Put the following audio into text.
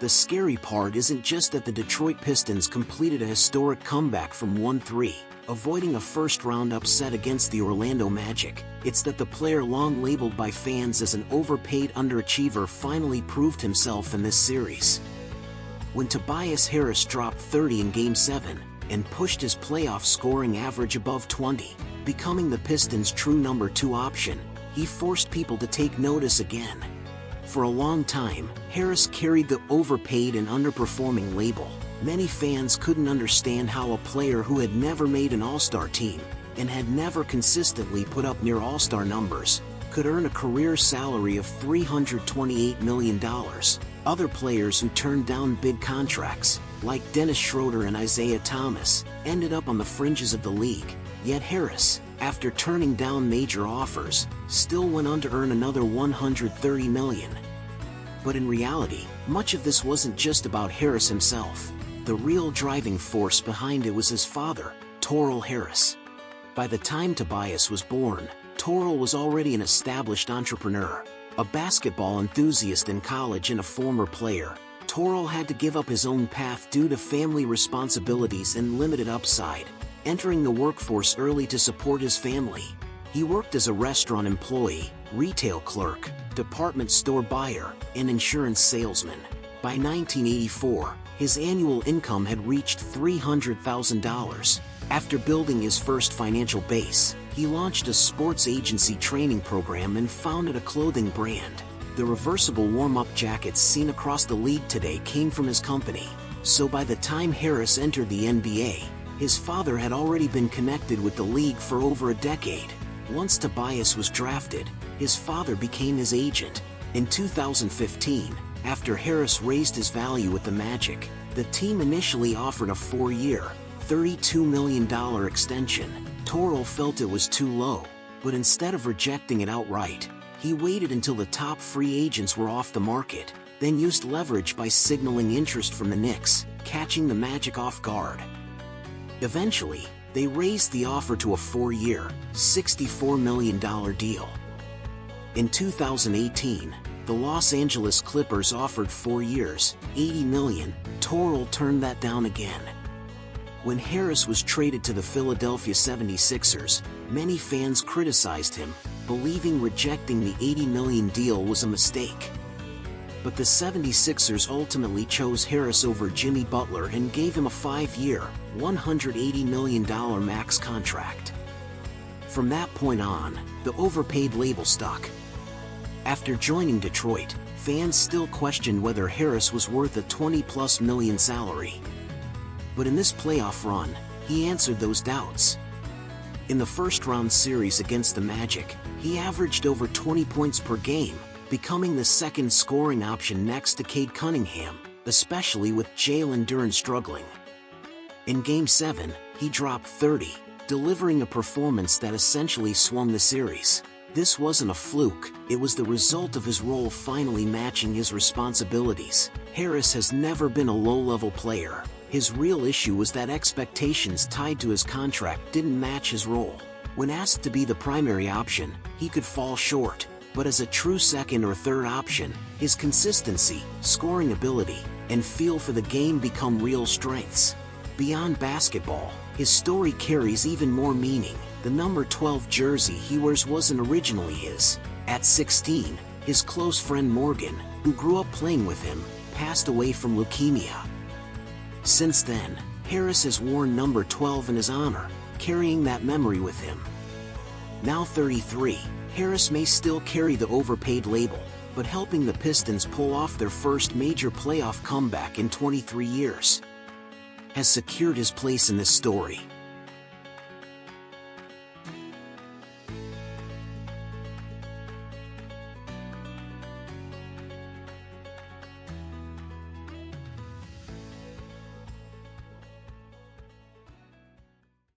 The scary part isn't just that the Detroit Pistons completed a historic comeback from 1-3, avoiding a first-round upset against the Orlando Magic. It's that the player long labeled by fans as an overpaid underachiever finally proved himself in this series. When Tobias Harris dropped 30 in Game 7 and pushed his playoff scoring average above 20, becoming the Pistons' true number 2 option, he forced people to take notice again. For a long time, Harris carried the overpaid and underperforming label. Many fans couldn't understand how a player who had never made an All-Star team and had never consistently put up near All-Star numbers could earn a career salary of $328 million. Other players who turned down big contracts, like Dennis Schroeder and Isaiah Thomas, ended up on the fringes of the league. Yet Harris, after turning down major offers, still went on to earn another $130 million. But in reality, much of this wasn't just about Harris himself. The real driving force behind it was his father, Torrell Harris. By the time Tobias was born, Torrell was already an established entrepreneur, a basketball enthusiast in college and a former player. Torrell had to give up his own path due to family responsibilities and limited upside, entering the workforce early to support his family. He worked as a restaurant employee, retail clerk, department store buyer, and insurance salesman. By 1984, his annual income had reached $300,000. After building his first financial base, he launched a sports agency training program and founded a clothing brand. The reversible warm-up jackets seen across the league today came from his company. So by the time Harris entered the NBA, his father had already been connected with the league for over a decade. Once Tobias was drafted, his father became his agent. In 2015, after Harris raised his value with the Magic, the team initially offered a 4-year, $32 million extension. Torrell felt it was too low, but instead of rejecting it outright, he waited until the top free agents were off the market, then used leverage by signaling interest from the Knicks, catching the Magic off guard. Eventually, they raised the offer to a 4-year, $64 million deal. In 2018, the Los Angeles Clippers offered 4 years, $80 million. Torrell turned that down again. When Harris was traded to the Philadelphia 76ers, many fans criticized him, believing rejecting the $80 million deal was a mistake. But the 76ers ultimately chose Harris over Jimmy Butler and gave him a 5-year, $180 million max contract. From that point on, the overpaid label stuck. After joining Detroit, fans still questioned whether Harris was worth a $20+ million salary. But in this playoff run, he answered those doubts. In the first-round series against the Magic, he averaged over 20 points per game, becoming the second scoring option next to Cade Cunningham, especially with Jalen Duren struggling. In Game 7, he dropped 30, delivering a performance that essentially swung the series. This wasn't a fluke, it was the result of his role finally matching his responsibilities. Harris has never been a low-level player. His real issue was that expectations tied to his contract didn't match his role. When asked to be the primary option, he could fall short. But as a true second or third option, his consistency, scoring ability, and feel for the game become real strengths. Beyond basketball, his story carries even more meaning. The number 12 jersey he wears wasn't originally his. At 16, his close friend Morgan, who grew up playing with him, passed away from leukemia. Since then, Harris has worn number 12 in his honor, carrying that memory with him. Now 33, Harris may still carry the overpaid label, but helping the Pistons pull off their first major playoff comeback in 23 years, has secured his place in this story.